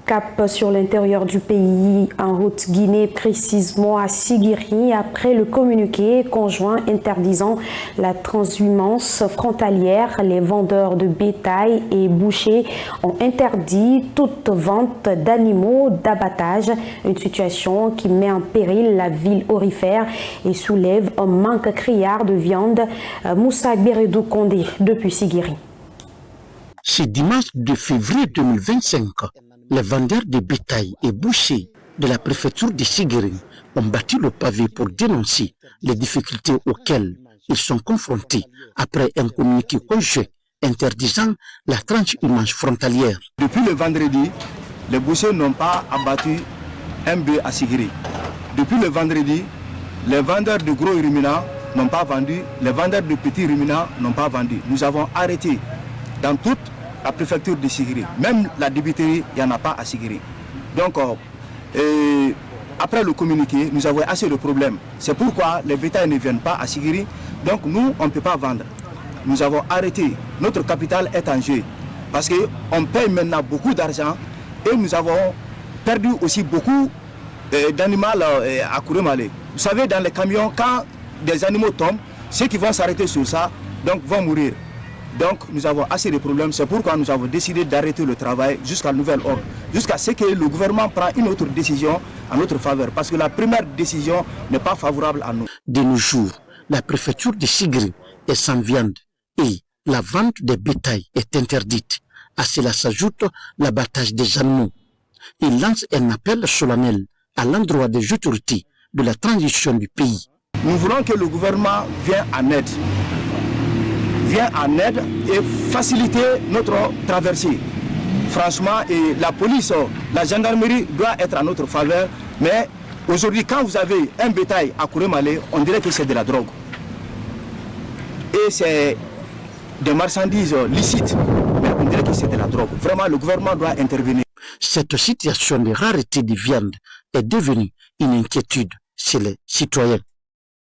Cap sur l'intérieur du pays, en route Guinée, précisément à Sigiri, après le communiqué conjoint interdisant la transhumance frontalière. Les vendeurs de bétail et bouchers ont interdit toute vente d'animaux d'abattage, une situation qui met en péril la ville aurifère et soulève un manque criard de viande. Moussa Beredou Kondé depuis Sigiri. Ce dimanche 2 février 2025, les vendeurs de bétail et bouchers de la préfecture de Sigiri ont battu le pavé pour dénoncer les difficultés auxquelles ils sont confrontés après un communiqué conjoint interdisant la transhumance frontalière. Depuis le vendredi, les bouchers n'ont pas abattu un bœuf à Sigiri. Depuis le vendredi, les vendeurs de gros ruminants n'ont pas vendu, les vendeurs de petits ruminants n'ont pas vendu. Nous avons arrêté dans toute la préfecture de Sigiri. Même la débiterie, il n'y en a pas à Sigiri. Donc, après le communiqué, nous avons assez de problèmes. C'est pourquoi les bétails ne viennent pas à Sigiri. Donc, nous, on ne peut pas vendre. Nous avons arrêté. Notre capital est en jeu. Parce qu'on paye maintenant beaucoup d'argent et nous avons perdu aussi beaucoup d'animaux à Kourémalé. Vous savez, dans les camions, quand des animaux tombent, ceux qui vont s'arrêter sur ça, donc vont mourir. Donc nous avons assez de problèmes, c'est pourquoi nous avons décidé d'arrêter le travail jusqu'à nouvel ordre, jusqu'à ce que le gouvernement prenne une autre décision en notre faveur, parce que la première décision n'est pas favorable à nous. De nos jours, la préfecture de Sigiri est sans viande et la vente des bétails est interdite. À cela s'ajoute l'abattage des animaux. Il lance un appel solennel à l'endroit des autorités de la transition du pays. Nous voulons que le gouvernement vienne en aide. Vient en aide et faciliter notre traversée. Franchement, et la police, la gendarmerie doit être à notre faveur. Mais aujourd'hui, quand vous avez un bétail à Kourémalé, on dirait que c'est de la drogue. Et c'est des marchandises licites, mais on dirait que c'est de la drogue. Vraiment, le gouvernement doit intervenir. Cette situation de rareté de viande est devenue une inquiétude chez les citoyens.